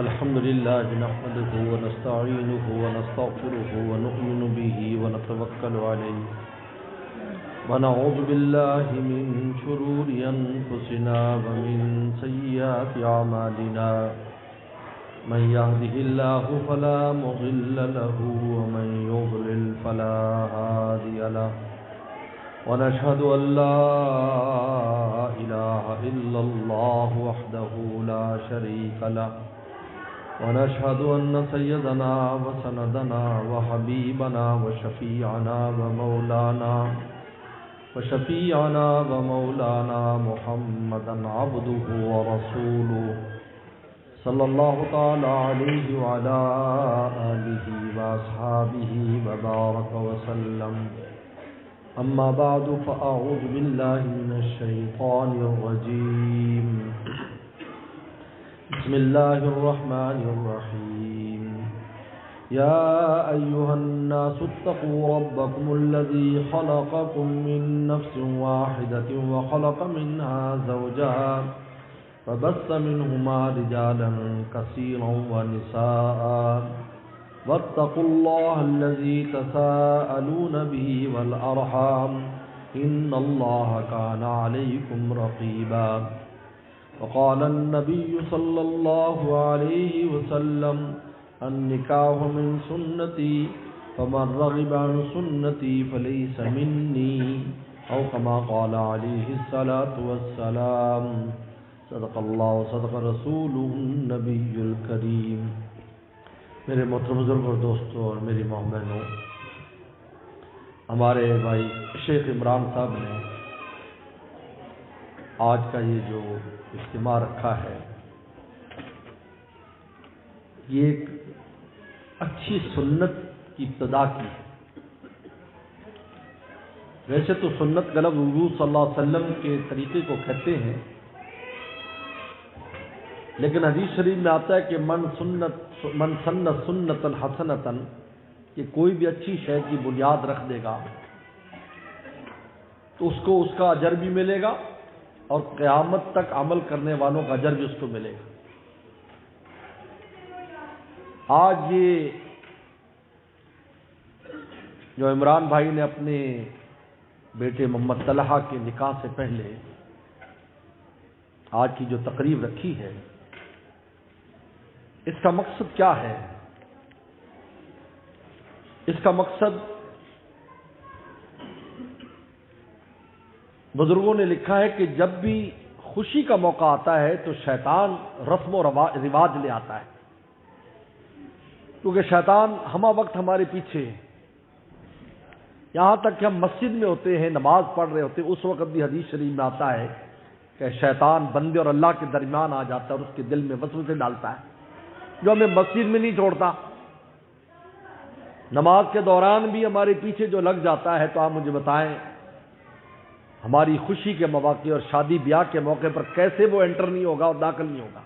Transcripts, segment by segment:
الحمد لله نحمده ونستعينه ونستغفره ونؤمن به ونتوكل عليه ونعوذ بالله من شرور أنفسنا ومن سيئات أعمالنا من يهده الله فلا مضل له ومن يضلل فلا هادي له ونشهد أن لا إله إلا الله وحده لا شريك له ونشهد أن سيدنا وسندنا وحبيبنا وشفيعنا ومولانا محمدا عبده ورسوله صلى الله تعالى عليه وعلى آله وأصحابه وبارك وسلم. أما بعد فأعوذ بالله من الشيطان الرجيم. بسم الله الرحمن الرحيم. يا أيها الناس اتقوا ربكم الذي خلقكم من نفس واحدة وخلق منها زوجها فبث منهما رجالا كثيرا ونساء واتقوا الله الذي تساءلون به والأرحام إن الله كان عليكم رقيبا. وقال النبي صلى الله عليه وسلم النكاح من سنتي فمن رغب عن سنتي فليس مني أو كما قال عليه الصلاة والسلام. صدق اللہ صدق رسولہ النبی الکریم. میرے محترم بزرگ اور دوستوں اور میری ماں بہنوں، ہمارے بھائی شیخ عمران صاحب نے آج کا یہ جو اجتماع رکھا ہے، یہ ایک اچھی سنت کی ابتدا کی ہے. ویسے تو سنت کا لفظ حضور صلی اللہ علیہ وسلم کے طریقے کو کہتے ہیں، لیکن حدیث شریف میں آتا ہے کہ من سن سنتا حسنتا، کہ کوئی بھی اچھی شے کی بنیاد رکھ دے گا تو اس کو اس کا اجر بھی ملے گا اور قیامت تک عمل کرنے والوں کا اجر بھی اس کو ملے گا. آج یہ جو عمران بھائی نے اپنے بیٹے محمد طلحہ کے نکاح سے پہلے آج کی جو تقریب رکھی ہے، اس کا مقصد کیا ہے؟ اس کا مقصد بزرگوں نے لکھا ہے کہ جب بھی خوشی کا موقع آتا ہے تو شیطان رسم و رواج لے آتا ہے، کیونکہ شیطان ہمہ وقت ہمارے پیچھے، یہاں تک کہ ہم مسجد میں ہوتے ہیں، نماز پڑھ رہے ہوتے ہیں، اس وقت بھی حدیث شریف میں آتا ہے کہ شیطان بندے اور اللہ کے درمیان آ جاتا ہے اور اس کے دل میں وسوسے ڈالتا ہے، جو ہمیں مسجد میں نہیں چھوڑتا. نماز کے دوران بھی ہمارے پیچھے جو لگ جاتا ہے، تو آپ مجھے بتائیں ہماری خوشی کے مواقع اور شادی بیاہ کے موقع پر کیسے وہ انٹر نہیں ہوگا اور داخل نہیں ہوگا.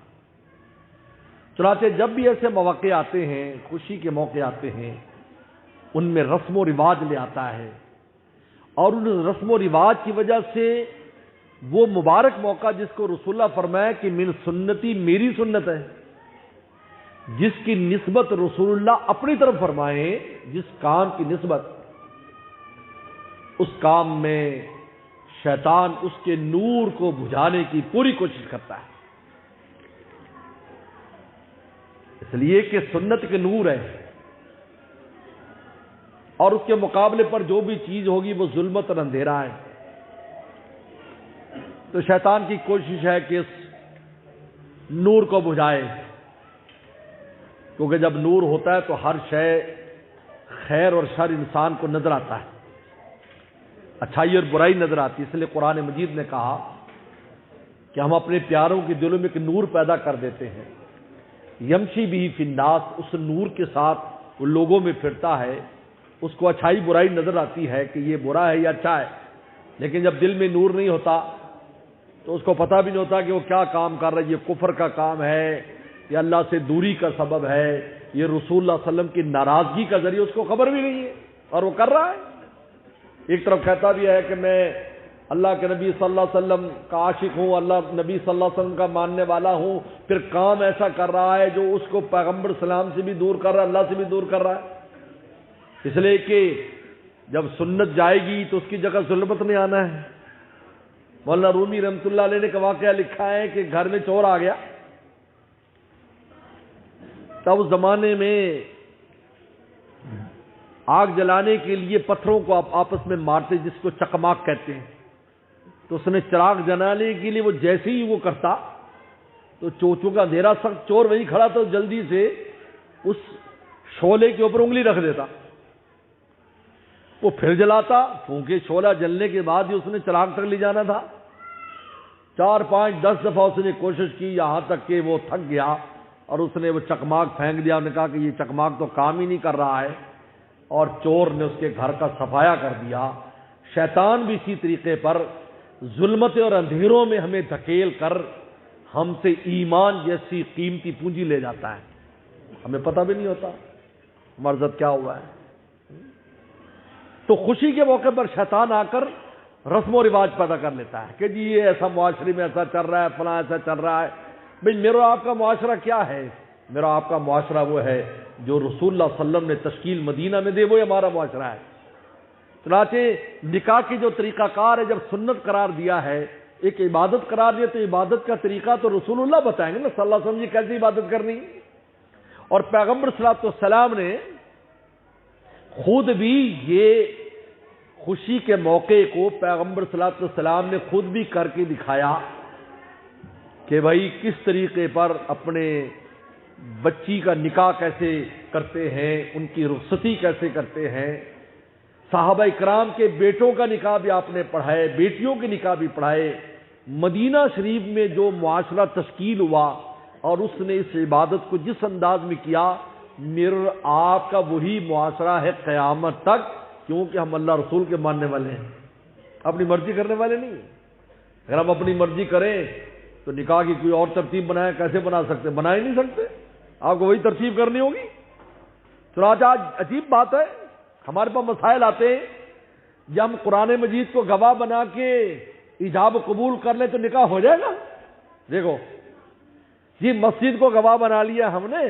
چنانچہ جب بھی ایسے مواقع آتے ہیں، خوشی کے موقع آتے ہیں، ان میں رسم و رواج لے آتا ہے، اور ان رسم و رواج کی وجہ سے وہ مبارک موقع جس کو رسول اللہ فرمایا کہ من سنتی، میری سنت ہے، جس کی نسبت رسول اللہ اپنی طرف فرمائیں، جس کام کی نسبت، اس کام میں شیطان اس کے نور کو بجھانے کی پوری کوشش کرتا ہے. اس لیے کہ سنت کے نور ہے، اور اس کے مقابلے پر جو بھی چیز ہوگی وہ ظلمت اور اندھیرا ہے. تو شیطان کی کوشش ہے کہ اس نور کو بجھائے، کیونکہ جب نور ہوتا ہے تو ہر شے، خیر اور شر انسان کو نظر آتا ہے، اچھائی اور برائی نظر آتی ہے. اس لیے قرآن مجید نے کہا کہ ہم اپنے پیاروں کے دلوں میں ایک نور پیدا کر دیتے ہیں، یمشی بھی فی الناس، اس نور کے ساتھ وہ لوگوں میں پھرتا ہے، اس کو اچھائی برائی نظر آتی ہے کہ یہ برا ہے یا اچھا ہے، لیکن جب دل میں نور نہیں ہوتا تو اس کو پتہ بھی نہیں ہوتا کہ وہ کیا کام کر رہا ہے، یہ کفر کا کام ہے، یہ اللہ سے دوری کا سبب ہے، یہ رسول اللہ صلی اللہ علیہ وسلم کی ناراضگی کا ذریعہ، اس کو خبر بھی نہیں ہے اور وہ کر رہا ہے. ایک طرف کہتا بھی ہے کہ میں اللہ کے نبی صلی اللہ علیہ وسلم کا عاشق ہوں، اللہ نبی صلی اللہ علیہ وسلم کا ماننے والا ہوں، پھر کام ایسا کر رہا ہے جو اس کو پیغمبر سلام سے بھی دور کر رہا ہے، اللہ سے بھی دور کر رہا ہے؟ اس لیے کہ جب سنت جائے گی تو اس کی جگہ ظلمت نہیں آنا ہے۔ مولانا رومی رحمۃ اللہ علیہ نے کا واقعہ لکھا ہے کہ گھر میں چور آ گیا، تب اس زمانے میں آگ جلانے کے لیے پتھروں کو آپس میں مارتے، جس کو چکماک کہتے ہیں۔ تو اس نے چراغ جلانے کے لیے وہ جیسے ہی وہ کرتا تو چوچوں کا اندھیرا سخت، چور وہی کھڑا تو جلدی سے اس شعلے کے اوپر انگلی رکھ دیتا، وہ پھر جلاتا، کیونکہ شعلہ جلنے کے بعد ہی اس نے چراغ تک لے جانا تھا۔ 4 5 10 دفعہ اس نے کوشش کی، یہاں تک کہ وہ تھک گیا اور اس نے وہ چکماک پھینک دیا۔ انہوں نے کہا کہ یہ چکماک تو کام ہی نہیں کر رہا ہے، اور چور نے اس کے گھر کا صفایا کر دیا۔ شیطان بھی اسی طریقے پر ظلمت اور اندھیروں میں ہمیں دھکیل کر ہم سے ایمان جیسی قیمتی پونجی لے جاتا ہے، ہمیں پتہ بھی نہیں ہوتا ہمارے ساتھ کیا ہوا ہے۔ تو خوشی کے موقع پر شیطان آ کر رسم و رواج پیدا کر لیتا ہے کہ جی یہ ایسا معاشرے میں ایسا چل رہا ہے، فلاں ایسا چل رہا ہے۔ بھئی میرا آپ کا معاشرہ کیا ہے؟ میرا آپ کا معاشرہ وہ ہے جو رسول اللہ صلی اللہ علیہ وسلم نے تشکیل مدینہ میں دے، وہ ہمارا معاشرہ ہے۔ چنانچہ نکاح کی جو طریقہ کار ہے، جب سنت قرار دیا ہے، ایک عبادت قرار دیا، تو عبادت کا طریقہ تو رسول اللہ بتائیں گے نا صلی اللہ علیہ وسلم، یہ کیسے عبادت کرنی۔ اور پیغمبر صلی اللہ علیہ وسلم نے خود بھی یہ خوشی کے موقع کو پیغمبر صلی اللہ علیہ وسلم نے خود بھی کر کے دکھایا کہ بھائی کس طریقے پر اپنے بچی کا نکاح کیسے کرتے ہیں، ان کی رخصتی کیسے کرتے ہیں۔ صحابہ اکرام کے بیٹوں کا نکاح بھی آپ نے پڑھائے، بیٹیوں کے نکاح بھی پڑھائے۔ مدینہ شریف میں جو معاشرہ تشکیل ہوا اور اس نے اس عبادت کو جس انداز میں کیا، میرا آپ کا وہی معاشرہ ہے قیامت تک، کیونکہ ہم اللہ رسول کے ماننے والے ہیں، اپنی مرضی کرنے والے نہیں۔ اگر ہم اپنی مرضی کریں تو نکاح کی کوئی اور ترتیب بنائیں، کیسے بنا سکتے؟ بنا ہی نہیں سکتے، آپ کو وہی ترتیب کرنی ہوگی۔ چنانچہ آج عجیب بات ہے، ہمارے پاس مسائل آتے ہیں، جب ہم قرآن مجید کو گواہ بنا کے ایجاب قبول کر لیں تو نکاح ہو جائے گا؟ دیکھو جی، مسجد کو گواہ بنا لیا ہم نے،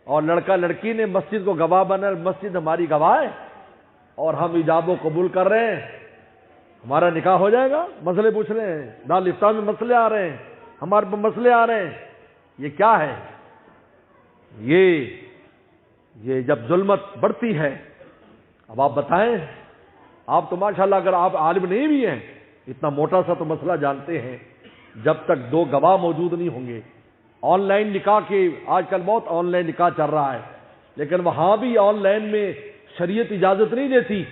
اور لڑکا لڑکی نے مسجد کو گواہ بنا، مسجد ہماری گواہ ہے، اور ہم ایجاب و قبول کر رہے ہیں، ہمارا نکاح ہو جائے گا؟ مسئلے پوچھ رہے ہیں، دار افتاء میں مسئلے آ رہے ہیں، ہمارے پاس مسئلے آ رہے ہیں۔ یہ کیا ہے؟ یہ جب ظلمت بڑھتی ہے، اب آپ بتائیں، آپ تو ماشاءاللہ اگر آپ عالم نہیں بھی ہیں، اتنا موٹا سا تو مسئلہ جانتے ہیں، جب تک 2 گواہ موجود نہیں ہوں گے۔ آن لائن نکاح کے آج کل بہت آن لائن نکاح چل رہا ہے، لیکن وہاں بھی آن لائن میں شریعت اجازت نہیں دیتی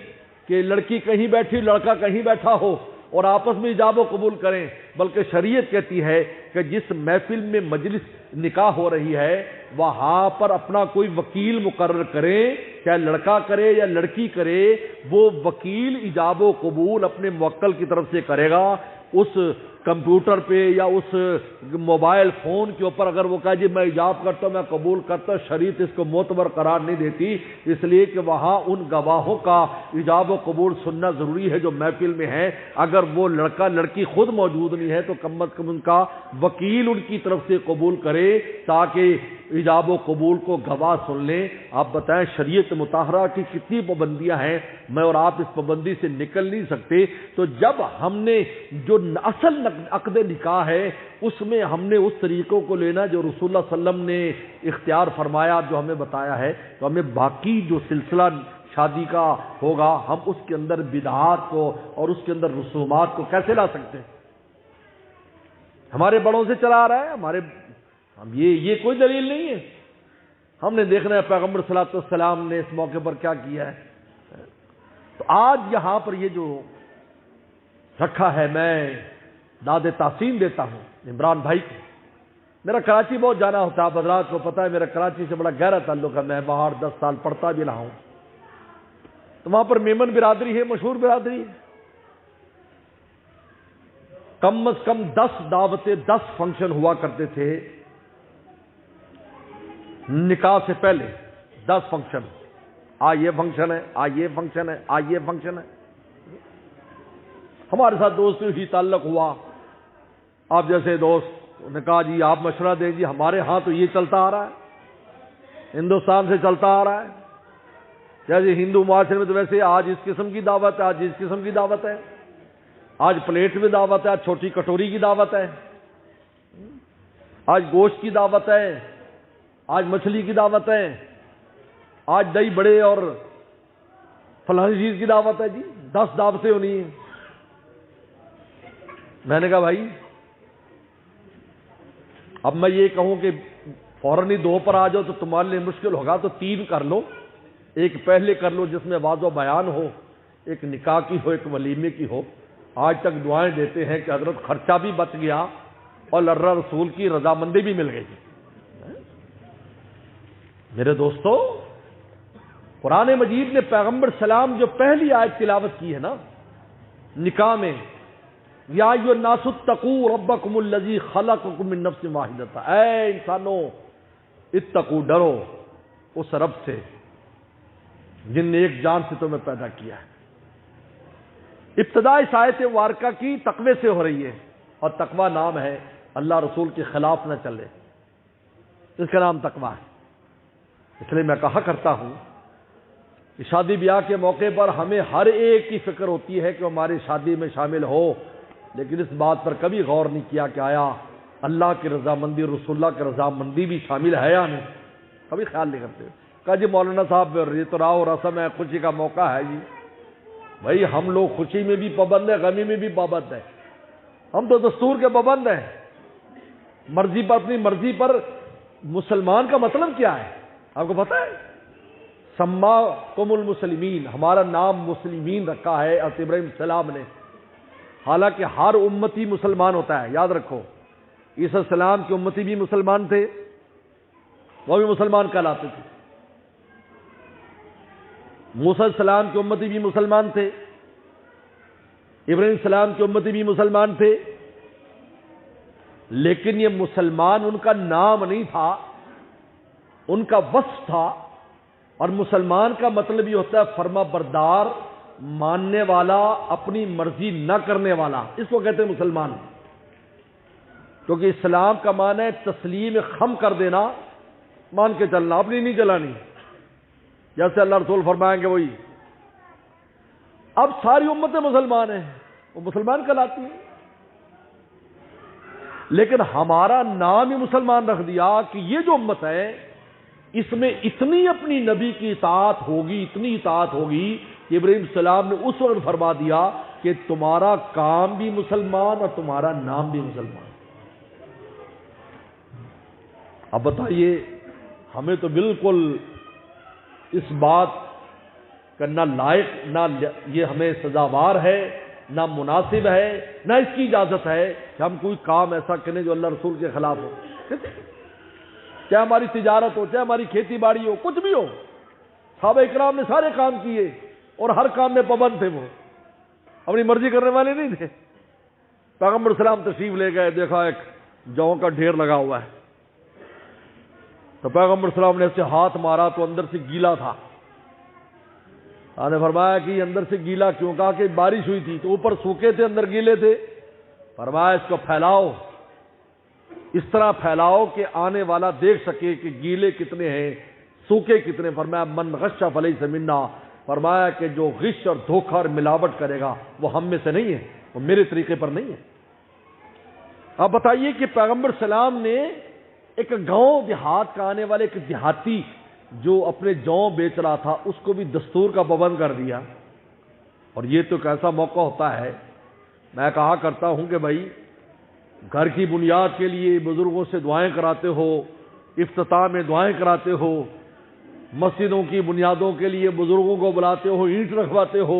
کہ لڑکی کہیں بیٹھی لڑکا کہیں بیٹھا ہو اور آپس میں ایجاب و قبول کریں، بلکہ شریعت کہتی ہے کہ جس محفل میں مجلس نکاح ہو رہی ہے وہاں پر اپنا کوئی وکیل مقرر کریں، چاہے لڑکا کرے یا لڑکی کرے، وہ وکیل ایجاب و قبول اپنے موکل کی طرف سے کرے گا۔ اس کمپیوٹر پہ یا اس موبائل فون کے اوپر اگر وہ کہا جی میں ایجاب کرتا ہوں، میں قبول کرتا ہوں، شریعت اس کو معتبر قرار نہیں دیتی، اس لیے کہ وہاں ان گواہوں کا ایجاب و قبول سننا ضروری ہے جو محفل میں ہیں۔ اگر وہ لڑکا لڑکی خود موجود نہیں ہے تو کم از کم ان کا وکیل ان کی طرف سے قبول کرے تاکہ ایجاب و قبول کو گواہ سن لیں۔ آپ بتائیں شریعت مطہرہ کی کتنی پابندیاں ہیں، میں اور آپ اس پابندی سے نکل نہیں سکتے۔ تو جب ہم نے جو اصل عقد نکاح ہے اس میں ہم نے اس طریقوں کو لینا جو رسول اللہ صلی اللہ علیہ وسلم نے اختیار فرمایا، جو ہمیں بتایا ہے، تو ہمیں باقی جو سلسلہ شادی کا ہوگا ہم اس کے اندر بدعات کو اور اس کے اندر رسومات کو کیسے لا سکتے ہیں؟ ہمارے بڑوں سے چلا آ رہا ہے، ہم یہ کوئی دلیل نہیں ہے۔ ہم نے دیکھنا ہے پیغمبر صلی اللہ علیہ وسلم نے اس موقع پر کیا کیا ہے۔ تو آج یہاں پر یہ جو رکھا ہے، میں داد تحسین دیتا ہوں عمران بھائی کو۔ میرا کراچی بہت جانا ہوتا ہے، آپ حضرات کو پتہ ہے میرا کراچی سے بڑا گہرا تعلق ہے، میں باہر 10 سال پڑھتا بھی رہا ہوں۔ تو وہاں پر میمن برادری ہے، مشہور برادری ہے، کم از کم 10 دعوتیں 10 فنکشن ہوا کرتے تھے نکاح سے پہلے، 10 فنکشن، آج یہ فنکشن ہے، آج یہ فنکشن ہے، آج یہ فنکشن ہے۔ ہمارے ساتھ دوستی ہی تعلق ہوا، آپ جیسے دوست نے کہا جی آپ مشورہ دیں جی، ہمارے ہاں تو یہ چلتا آ رہا ہے، ہندوستان سے چلتا آ رہا ہے، جیسے ہندو معاشرے میں تو ویسے آج اس قسم کی دعوت ہے، آج اس قسم کی دعوت ہے، آج پلیٹ میں دعوت ہے، آج چھوٹی کٹوری کی دعوت ہے، آج گوشت کی دعوت ہے، آج مچھلی کی دعوت ہے، آج دہی بڑے اور فلانی چیز کی دعوت ہے، جی 10 دعوتیں ہونی ہیں۔ میں نے کہا بھائی اب میں یہ کہوں کہ فوراً ہی 2 پر آ جاؤ تو تمہارے لیے مشکل ہوگا، تو 3 کر لو، ایک پہلے کر لو جس میں واضح بیان ہو، ایک نکاح کی ہو، ایک ولیمے کی ہو۔ آج تک دعائیں دیتے ہیں کہ حضرت خرچہ بھی بچ گیا اور اللہ رسول کی رضامندی بھی مل گئی۔ میرے دوستو، قرآن مجید نے پیغمبر سلام جو پہلی آیت تلاوت کی ہے نا نکاح میں، یا ایھا الناس اتقوا ربکم الذی خلقکم من نفس واحدۃ، اے انسانوں اتقوا، ڈرو اس رب سے جن نے ایک جان سے تمہیں پیدا کیا ہے۔ ابتدا اس آیت مبارکہ کی تقوی سے ہو رہی ہے، اور تقوی نام ہے اللہ رسول کے خلاف نہ چلے، اس کا نام تقوی ہے۔ اس لیے میں کہا کرتا ہوں کہ شادی بیاہ کے موقع پر ہمیں ہر ایک کی فکر ہوتی ہے کہ ہماری شادی میں شامل ہو، لیکن اس بات پر کبھی غور نہیں کیا کہ آیا اللہ کی رضامندی، رسول اللہ کی رضامندی بھی شامل ہے یا نہیں، کبھی خیال نہیں کرتے۔ کہا جی مولانا صاحب یہ تو راہ و رسم ہے، خوشی کا موقع ہے جی، بھائی ہم لوگ خوشی میں بھی پابند ہیں، غمی میں بھی پابند ہیں، ہم تو دستور کے پابند ہیں، مرضی پر، اپنی مرضی پر۔ مسلمان کا مطلب کیا ہے آپ کو پتہ ہے؟ سماکم المسلمین، ہمارا نام مسلمین رکھا ہے حضرت ابراہیم السلام نے، حالانکہ ہر امتی مسلمان ہوتا ہے، یاد رکھو۔ عیسیٰ السلام کے امتی بھی مسلمان تھے، وہ بھی مسلمان کہلاتے تھے۔ موسیٰ السلام کے امتی بھی مسلمان تھے، ابراہیم السلام کے امتی بھی مسلمان تھے، لیکن یہ مسلمان ان کا نام نہیں تھا، ان کا وصف تھا۔ اور مسلمان کا مطلب یہ ہوتا ہے فرما بردار، ماننے والا، اپنی مرضی نہ کرنے والا، اس کو کہتے ہیں مسلمان۔ کیونکہ اسلام کا معنی ہے تسلیم خم کر دینا، مان کے چلنا، اپنی نہیں چلانی، جیسے اللہ رسول فرمائیں گے وہی۔ اب ساری امتیں مسلمان ہیں، وہ مسلمان کہلاتی ہیں، لیکن ہمارا نام ہی مسلمان رکھ دیا کہ یہ جو امت ہے اس میں اتنی اپنی نبی کی اطاعت ہوگی، اتنی اطاعت ہوگی کہ ابراہیم السلام نے اس وقت فرما دیا کہ تمہارا کام بھی مسلمان اور تمہارا نام بھی مسلمان۔ اب بتائیے، ہمیں تو بالکل اس بات کا نہ لائق، نہ یہ ہمیں سزاوار ہے، نہ مناسب ہے، نہ اس کی اجازت ہے کہ ہم کوئی کام ایسا کریں جو اللہ رسول کے خلاف ہو۔ چاہے ہماری تجارت ہو، چاہے ہماری کھیتی باڑی ہو، کچھ بھی ہو، صحابہ اکرام نے سارے کام کیے اور ہر کام میں پابند تھے، وہ اپنی مرضی کرنے والے نہیں تھے۔ پیغمبر السلام تشریف لے گئے، دیکھا ایک جو کا ڈھیر لگا ہوا ہے، تو پیغمبر السلام نے اسے ہاتھ مارا تو اندر سے گیلا تھا۔ آپ نے فرمایا کہ اندر سے گیلا کیوں؟ کہا کہ بارش ہوئی تھی تو اوپر سوکھے تھے، اندر گیلے تھے۔ فرمایا اس کو پھیلاؤ، اس طرح پھیلاؤ کہ آنے والا دیکھ سکے کہ گیلے کتنے ہیں، سوکھے کتنے۔ فرمایا من غش فلیس منا، فرمایا کہ جو غش اور دھوکہ اور ملاوٹ کرے گا وہ ہم میں سے نہیں ہے، وہ میرے طریقے پر نہیں ہے۔ اب بتائیے کہ پیغمبر سلام نے ایک گاؤں دیہات کا آنے والے ایک دیہاتی جو اپنے جو بیچ رہا تھا اس کو بھی دستور کا پابند کر دیا، اور یہ تو کیسا موقع ہوتا ہے۔ میں کہا کرتا ہوں کہ بھائی گھر کی بنیاد کے لیے بزرگوں سے دعائیں کراتے ہو، افتتاح میں دعائیں کراتے ہو، مسجدوں کی بنیادوں کے لیے بزرگوں کو بلاتے ہو، اینٹ رکھواتے ہو،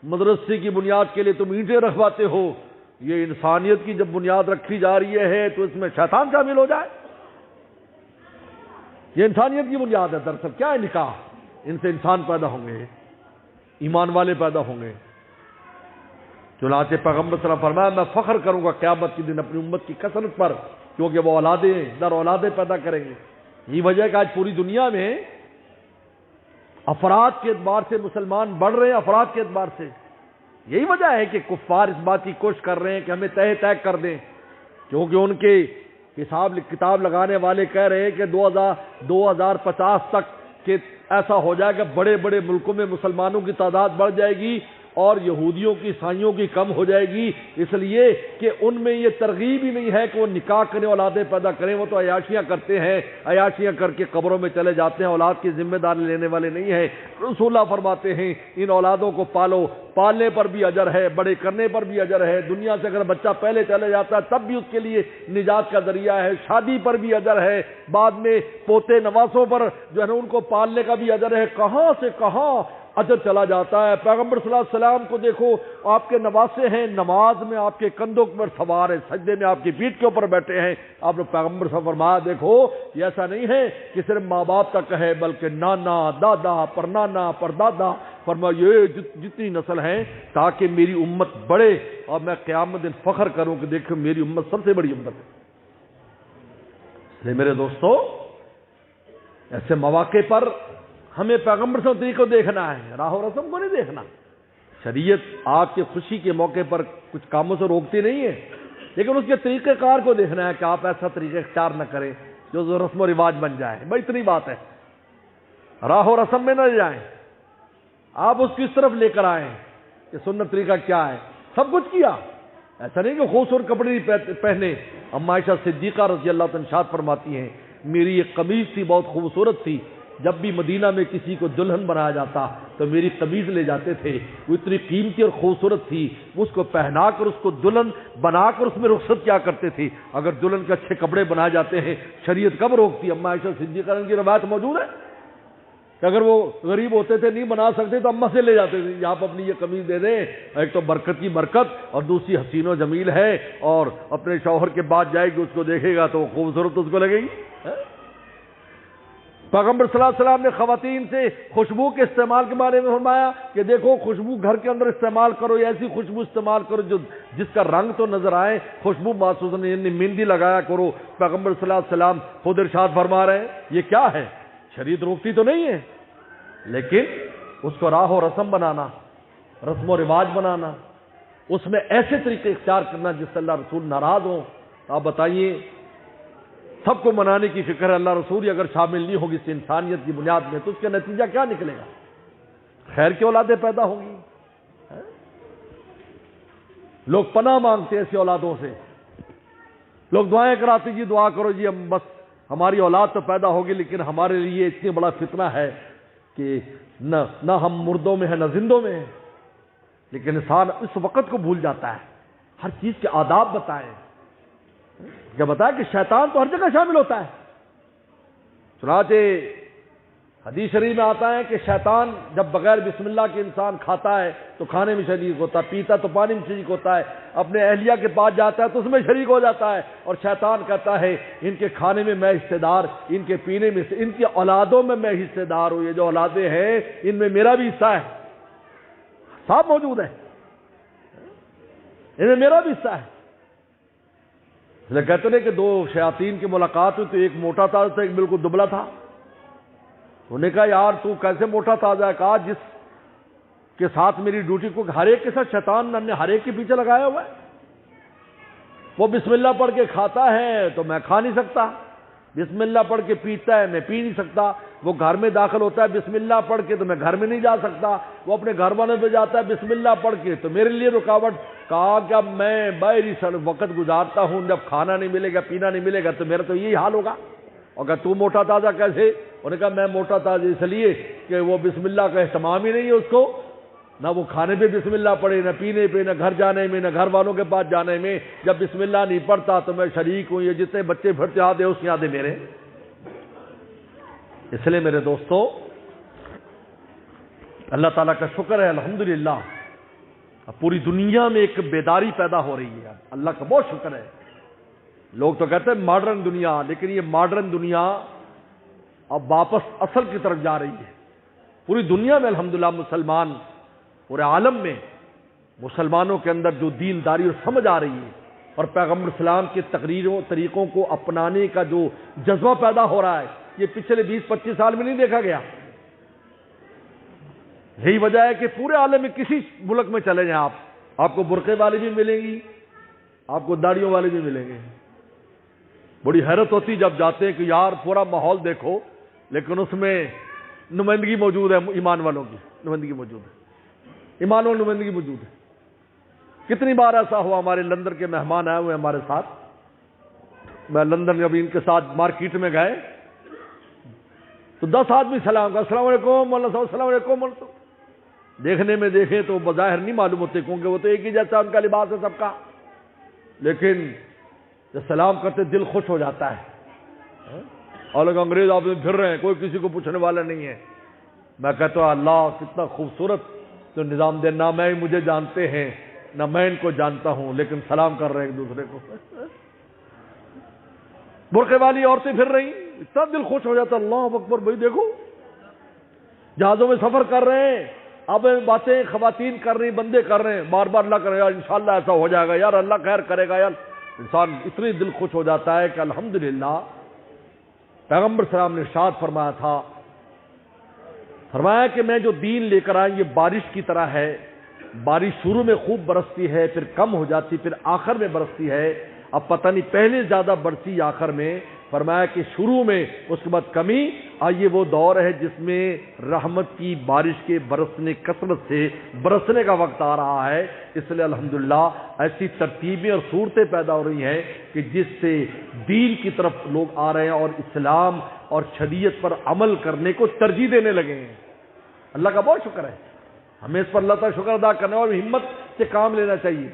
مدرسے کی بنیاد کے لیے تم اینٹیں رکھواتے ہو، یہ انسانیت کی جب بنیاد رکھی جا رہی ہے تو اس میں شیطان شامل ہو جائے؟ یہ انسانیت کی بنیاد ہے۔ دراصل کیا ہے نکاح؟ ان سے انسان پیدا ہوں گے، ایمان والے پیدا ہوں گے۔ چنانچہ پیغمبر صلی اللہ علیہ وسلم فرمایا میں فخر کروں گا قیامت کے دن اپنی امت کی کثرت پر، کیونکہ وہ اولادیں در اولادیں پیدا کریں گے۔ یہ وجہ ہے کہ آج پوری دنیا میں افراد کے اعتبار سے مسلمان بڑھ رہے ہیں، افراد کے اعتبار سے، یہی وجہ ہے کہ کفار اس بات کی کوشش کر رہے ہیں کہ ہمیں تہہ تہ کر دیں، کیونکہ ان کے حساب کتاب لگانے والے کہہ رہے ہیں کہ 2050 تک کہ ایسا ہو جائے کہ بڑے بڑے ملکوں میں مسلمانوں کی تعداد بڑھ جائے گی اور یہودیوں کی عیسائیوں کی کم ہو جائے گی، اس لیے کہ ان میں یہ ترغیب ہی نہیں ہے کہ وہ نکاح کریں، اولادیں پیدا کریں، وہ تو عیاشیاں کرتے ہیں، عیاشیاں کر کے قبروں میں چلے جاتے ہیں، اولاد کی ذمہ داری لینے والے نہیں ہیں۔ رسول اللہ فرماتے ہیں ان اولادوں کو پالو، پالنے پر بھی اجر ہے، بڑے کرنے پر بھی اجر ہے، دنیا سے اگر بچہ پہلے چلے جاتا ہے تب بھی اس کے لیے نجات کا ذریعہ ہے، شادی پر بھی اجر ہے، بعد میں پوتے نواسوں پر جو ہے نا ان کو پالنے کا بھی اجر ہے۔ کہاں سے کہاں اجر چلا جاتا ہے۔ پیغمبر صلی اللہ علیہ وسلم کو دیکھو، آپ کے نواسے ہیں، نماز میں آپ کے کندھوں پر سوار ہیں، سجدے میں آپ کی پیٹھ کے اوپر بیٹھے ہیں۔ آپ نے پیغمبر سے فرمایا دیکھو یہ ایسا نہیں ہے کہ صرف ماں باپ تک ہے، بلکہ نانا، دادا، پرنانا، پردادا، فرمایا یہ جتنی نسل ہیں تاکہ میری امت بڑھے اور میں قیامت دن فخر کروں کہ دیکھو میری امت سب سے بڑی امت ہے۔ اس لیے میرے دوستو، ایسے مواقع پر ہمیں پیغمبر صلی اللہ علیہ وسلم طریقوں دیکھنا ہے، راہ و رسم کو نہیں دیکھنا۔ شریعت آپ کے خوشی کے موقع پر کچھ کاموں سے روکتی نہیں ہے، لیکن اس کے طریقہ کار کو دیکھنا ہے کہ آپ ایسا طریقہ اختیار نہ کریں جو رسم و رواج بن جائے۔ بھائی اتنی بات ہے، راہ و رسم میں نہ جائیں، آپ اس کی اس طرف لے کر آئیں کہ سنت طریقہ کیا ہے۔ سب کچھ کیا، ایسا نہیں کہ خوبصورت کپڑے نہیں پہنے۔ اما عائشہ صدیقہ رضی اللہ عنہا ارشاد فرماتی ہیں میری ایک قمیض تھی، بہت خوبصورت تھی، جب بھی مدینہ میں کسی کو دلہن بنایا جاتا تو میری قمیض لے جاتے تھے، وہ اتنی قیمتی اور خوبصورت تھی، اس کو پہنا کر اس کو دلہن بنا کر اس میں رخصت کیا کرتے تھے۔ اگر دلہن کے اچھے کپڑے بنائے جاتے ہیں شریعت کب روکتی؟ اما عائشہ صدیقہ کی روایت موجود ہے کہ اگر وہ غریب ہوتے تھے نہیں بنا سکتے تو اماں سے لے جاتے تھے، آپ اپنی یہ قمیض دے دیں، ایک تو برکت کی برکت اور دوسری حسین و جمیل ہے، اور اپنے شوہر کے بعد جائے گی اس کو دیکھے گا تو خوبصورت اس کو لگے گی۔ پیغمبر صلی اللہ علیہ وسلم نے خواتین سے خوشبو کے استعمال کے بارے میں فرمایا کہ دیکھو خوشبو گھر کے اندر استعمال کرو، ایسی خوشبو استعمال کرو جس کا رنگ تو نظر آئے، خوشبو محسوس نہیں، یعنی مہندی لگایا کرو۔ پیغمبر صلی اللہ علیہ وسلم خود ارشاد فرما رہے ہیں یہ کیا ہے؟ شریعت روکتی تو نہیں ہے، لیکن اس کو راہ و رسم بنانا، رسم و رواج بنانا، اس میں ایسے طریقے اختیار کرنا جس سے اللہ رسول ناراض ہوں۔ آپ بتائیے، سب کو منانے کی فکر ہے، اللہ رسول اگر شامل نہیں ہوگی اس انسانیت کی بنیاد میں تو اس کا نتیجہ کیا نکلے گا؟ خیر کی اولادیں پیدا ہوں گی؟ لوگ پناہ مانگتے ایسی اولادوں سے، لوگ دعائیں کراتے جی دعا کرو جی ہم بس ہماری اولاد تو پیدا ہوگی، لیکن ہمارے لیے اتنی بڑا فتنہ ہے کہ نہ ہم مردوں میں ہیں نہ زندوں میں ہیں۔ لیکن انسان اس وقت کو بھول جاتا ہے، ہر چیز کے آداب بتائیں، جب بتایا کہ شیطان تو ہر جگہ شامل ہوتا ہے۔ چنانچہ حدیث شریف میں آتا ہے کہ شیطان جب بغیر بسم اللہ کے انسان کھاتا ہے تو کھانے میں شریک ہوتا ہے، پیتا تو پانی میں شریک ہوتا ہے، اپنے اہلیہ کے پاس جاتا ہے تو اس میں شریک ہو جاتا ہے، اور شیطان کہتا ہے ان کے کھانے میں میں حصے دار، ان کے پینے میں، ان کی اولادوں میں میں حصے دار ہوں، یہ جو اولادیں ہیں ان میں میرا بھی حصہ ہے، صاحب موجود ہے، ان میں میرا بھی حصہ ہے۔ اس لیے کہتے ہیں کہ دو شیاطین کی ملاقات ہوئی تو ایک موٹا تازہ تھا، ایک بالکل دبلا تھا۔ انہوں نے کہا یار تو کیسے موٹا تازہ ہے؟ کہا جس کے ساتھ میری ڈیوٹی کو ہر ایک کے ساتھ شیطان نے ہر ایک کے پیچھے لگایا ہوا ہے، وہ بسم اللہ پڑھ کے کھاتا ہے تو میں کھا نہیں سکتا، بسم اللہ پڑھ کے پیتا ہے میں پی نہیں سکتا، وہ گھر میں داخل ہوتا ہے بسم اللہ پڑھ کے تو میں گھر میں نہیں جا سکتا، وہ اپنے گھر والوں پہ جاتا ہے بسم اللہ پڑھ کے تو میرے لیے رکاوٹ۔ کہا کہ اب میں باہری وقت گزارتا ہوں، جب کھانا نہیں ملے گا پینا نہیں ملے گا تو میرا تو یہی حال ہوگا۔ اور کہ تو موٹا تازہ کیسے؟ انہوں نے کہا میں موٹا تازہ اس لیے کہ وہ بسم اللہ کا اہتمام ہی نہیں ہے اس کو، نہ وہ کھانے پہ بسم اللہ پڑھے، نہ پینے پہ، نہ گھر جانے میں، نہ گھر والوں کے پاس جانے میں۔ جب بسم اللہ نہیں پڑھتا تو میں شریک ہوں، یہ جتنے بچے پھرتے آتے اس کی یادیں میرے۔ اس لیے میرے دوستو اللہ تعالیٰ کا شکر ہے الحمدللہ پوری دنیا میں ایک بیداری پیدا ہو رہی ہے، اللہ کا بہت شکر ہے۔ لوگ تو کہتے ہیں ماڈرن دنیا، لیکن یہ ماڈرن دنیا اب واپس اصل کی طرف جا رہی ہے۔ پوری دنیا میں الحمدللہ مسلمان، پورے عالم میں مسلمانوں کے اندر جو دینداری اور سمجھ آ رہی ہے اور پیغمبر اسلام کے تقریروں طریقوں کو اپنانے کا جو جذبہ پیدا ہو رہا ہے، یہ پچھلے 20-25 سال میں نہیں دیکھا گیا۔ یہی وجہ ہے کہ پورے عالم میں کسی ملک میں چلے جائیں آپ کو برقعے والے بھی ملیں گی، آپ کو داڑھیوں والے بھی ملیں گے۔ بڑی حیرت ہوتی جب جاتے ہیں کہ یار پورا ماحول دیکھو لیکن اس میں نمائندگی موجود ہے، ایمان والوں کی نمائندگی موجود ہے، ایمان والوں کی نمائندگی موجود ہے۔ کتنی بار ایسا ہوا، ہمارے لندن کے مہمان آئے ہوئے ہمارے ساتھ، میں لندن ابھی ان کے ساتھ مارکیٹ میں گئے تو 10 آدمی سلام کا السلام علیکم مولانا صاحب، السلام علیکم۔ دیکھنے میں دیکھیں تو بظاہر نہیں معلوم ہوتے کیونکہ وہ تو ایک ہی جیسا ان کا لباس ہے سب کا، لیکن جب سلام کرتے دل خوش ہو جاتا ہے۔ اور لوگ انگریز آپ میں پھر رہے ہیں، کوئی کسی کو پوچھنے والا نہیں ہے۔ میں کہتا ہوں اللہ کتنا خوبصورت جو نظام دے، نہ میں مجھے جانتے ہیں نہ میں ان کو جانتا ہوں، لیکن سلام کر رہے ہیں ایک دوسرے کو۔ برقعے والی عورتیں پھر رہی، اتنا دل خوش ہو جاتا، اللہ اکبر بھائی دیکھو، جہازوں میں سفر کر رہے ہیں، اب باتیں خواتین کر رہی، بندے کر رہے ہیں، بار بار اللہ کرے گا انشاءاللہ ایسا ہو جائے گا، یار اللہ خیر کرے گا، یار انسان اتنی دل خوش ہو جاتا ہے کہ الحمدللہ۔ پیغمبر صلی اللہ علیہ وسلم نے ارشاد فرمایا تھا، فرمایا کہ میں جو دین لے کر آئیں یہ بارش کی طرح ہے، بارش شروع میں خوب برستی ہے، پھر کم ہو جاتی، پھر آخر میں برستی ہے۔ اب پتہ نہیں پہلے زیادہ برسی یا آخر میں، فرمایا کہ شروع میں اس کے بعد کمی، آئیے وہ دور ہے جس میں رحمت کی بارش کے برسنے، کثرت سے برسنے کا وقت آ رہا ہے۔ اس لیے الحمدللہ ایسی ترتیبیں اور صورتیں پیدا ہو رہی ہیں کہ جس سے دین کی طرف لوگ آ رہے ہیں اور اسلام اور شریعت پر عمل کرنے کو ترجیح دینے لگے ہیں۔ اللہ کا بہت شکر ہے، ہمیں اس پر اللہ تعالیٰ شکر ادا کرنا اور ہمت سے کام لینا چاہیے۔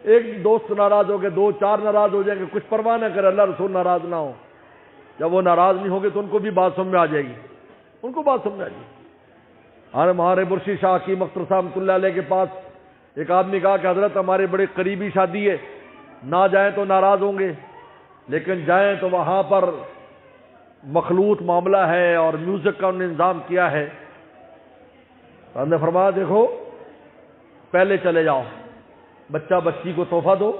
ایک دوست ناراض ہو گئے، 2 4 ناراض ہو جائیں گے، کچھ پرواہ نہ کرے، اللہ رسول ناراض نہ ہو۔ جب وہ ناراض نہیں ہوگے تو ان کو بھی بات سمجھ میں آ جائے گی، ان کو بات سمجھ میں آ جائے گی۔ ہمارے مرشد شاہ کی مختر صاحب رحمۃ اللہ علیہ کے پاس ایک آدمی کہا کہ حضرت ہمارے بڑے قریبی شادی ہے، نہ جائیں تو ناراض ہوں گے، لیکن جائیں تو وہاں پر مخلوط معاملہ ہے اور میوزک کا انہوں نے انتظام کیا ہے۔ ہم نے فرمایا دیکھو پہلے چلے جاؤ، بچہ بچی کو تحفہ دو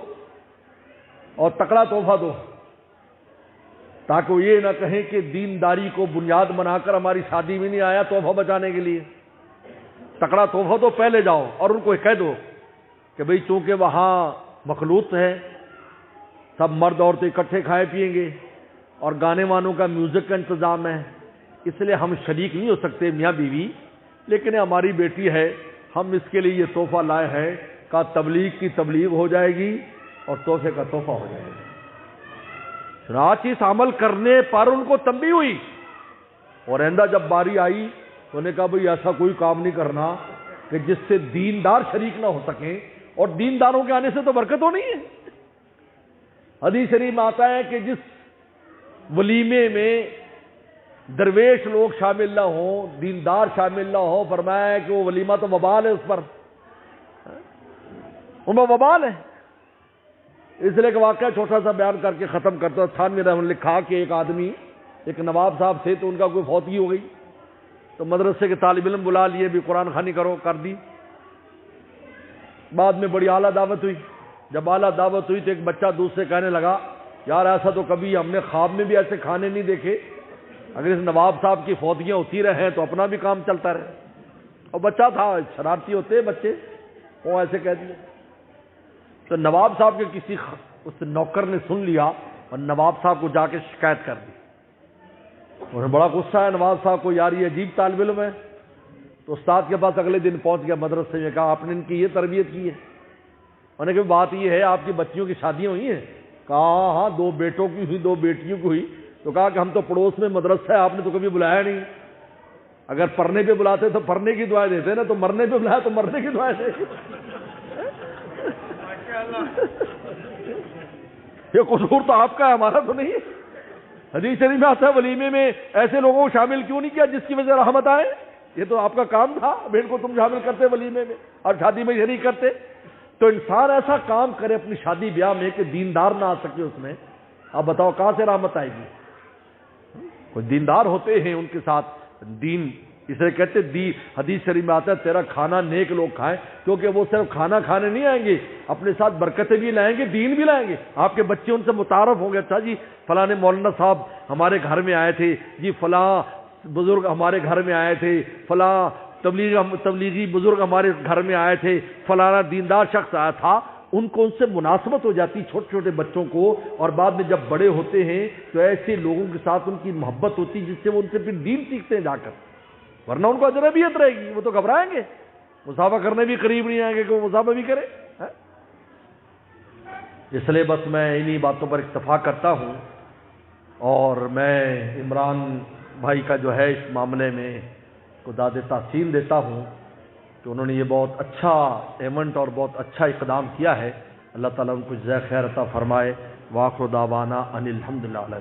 اور تکڑا تحفہ دو، تاکہ وہ یہ نہ کہیں کہ دینداری کو بنیاد بنا کر ہماری شادی میں نہیں آیا تحفہ بچانے کے لیے۔ تکڑا تحفہ دو، پہلے جاؤ اور ان کو کہہ دو کہ بھئی چونکہ وہاں مخلوط ہے، سب مرد عورتیں اکٹھے کھائے پیئیں گے اور گانے وانوں کا میوزک کا انتظام ہے، اس لیے ہم شریک نہیں ہو سکتے میاں بیوی، لیکن ہماری بیٹی ہے، ہم اس کے لیے یہ تحفہ لائے ہیں، کا تبلیغ کی تبلیغ ہو جائے گی اور تحفے کا تحفہ ہو جائے گا۔ چنانچہ اس عمل کرنے پر ان کو تنبیہ ہوئی اور آئندہ جب باری آئی تو انہوں نے کہا بھئی ایسا کوئی کام نہیں کرنا کہ جس سے دیندار شریک نہ ہو سکیں، اور دینداروں کے آنے سے تو برکت ہو نہیں ہے۔ حدیث شریف میں آتا ہے کہ جس ولیمے میں درویش لوگ شامل نہ ہوں، دیندار شامل نہ ہو، فرمایا ہے کہ وہ ولیمہ تو وبال ہے اس پر، ان میں وبال ہے۔ اس لیے کہ واقعہ چھوٹا سا بیان کر کے ختم کرتا ہوں۔ تھانوی رحمۃ اللہ نے لکھا کہ ایک آدمی ایک نواب صاحب تھے تو ان کا کوئی فوتگی ہو گئی تو مدرسے کے طالب علم بلا لیے، بھی قرآن خوانی کرو، کر دی۔ بعد میں بڑی اعلیٰ دعوت ہوئی، جب اعلیٰ دعوت ہوئی تو ایک بچہ دوسرے کہنے لگا یار ایسا تو کبھی ہم نے خواب میں بھی ایسے کھانے نہیں دیکھے، اگر اس نواب صاحب کی فوتگیاں ہوتی رہیں تو اپنا بھی کام چلتا رہے۔ اور بچہ تھا، شرارتی ہوتے ہیں بچے، وہ ایسے کہہ دیا۔ تو نواب صاحب کے کسی اس نوکر نے سن لیا اور نواب صاحب کو جا کے شکایت کر دی۔ انہیں بڑا غصہ ہے نواب صاحب کو، یار یہ عجیب طالب علم ہے۔ تو استاد کے پاس اگلے دن پہنچ گیا مدرسے میں، کہا آپ نے ان کی یہ تربیت کی ہے؟ انہوں نے کہا بات یہ ہے آپ کی بچیوں کی شادیاں ہوئی ہیں؟ کہا ہاں 2 بیٹوں کی ہوئی، 2 بیٹیوں کی ہوئی۔ تو کہا کہ ہم تو پڑوس میں مدرسہ ہے، آپ نے تو کبھی بلایا نہیں، اگر پڑھنے پہ بلاتے تو پڑھنے کی دعائیں دیتے نا، تو مرنے پہ بلایا تو مرنے کی دعائیں دیتے۔ یہ قصور تو آپ کا ہے، ہمارا تو نہیں ہے۔ حدیث شریف میں آتا ہے ولیمے میں ایسے لوگوں کو شامل کیوں نہیں کیا جس کی وجہ سے رحمت آئے؟ یہ تو آپ کا کام تھا، اب ان کو تم شامل کرتے ولیمے میں اور شادی میں شریک کرتے۔ تو انسان ایسا کام کرے اپنی شادی بیاہ میں کہ دیندار نہ آ سکے اس میں، اب بتاؤ کہاں سے رحمت آئے گی؟ کوئی دیندار ہوتے ہیں ان کے ساتھ دین، اسے کہتے دی حدیث شریف میں آتا ہے تیرا کھانا نیک لوگ کھائیں، کیونکہ وہ صرف کھانا کھانے نہیں آئیں گے، اپنے ساتھ برکتیں بھی لائیں گے، دین بھی لائیں گے۔ آپ کے بچے ان سے متعارف ہوں گے، اچھا جی فلاں مولانا صاحب ہمارے گھر میں آئے تھے، جی فلاں بزرگ ہمارے گھر میں آئے تھے، فلاں تبلیغی بزرگ ہمارے گھر میں آئے تھے، فلانا دیندار شخص آیا تھا، ان کو ان سے مناسبت ہو جاتی چھوٹے چھوٹے بچوں کو، اور بعد میں جب بڑے ہوتے ہیں تو ایسے لوگوں کے ساتھ ان کی محبت ہوتی جس سے وہ ان سے پھر دین سیکھتے ہیں جا کر، ورنہ ان کو اجنبیت رہے گی، وہ تو گھبرائیں گے، مصافحہ کرنے بھی قریب نہیں آئیں گے کہ وہ مصافحہ بھی کرے۔ اس لیے بس میں انہی باتوں پر اکتفا کرتا ہوں، اور میں عمران بھائی کا جو ہے اس معاملے میں کو داد تحسین دیتا ہوں کہ انہوں نے یہ بہت اچھا ایونٹ اور بہت اچھا اقدام کیا ہے۔ اللہ تعالیٰ ان کو جزائے خیر عطا فرمائے۔ وآخر دعوانا ان الحمدللہ۔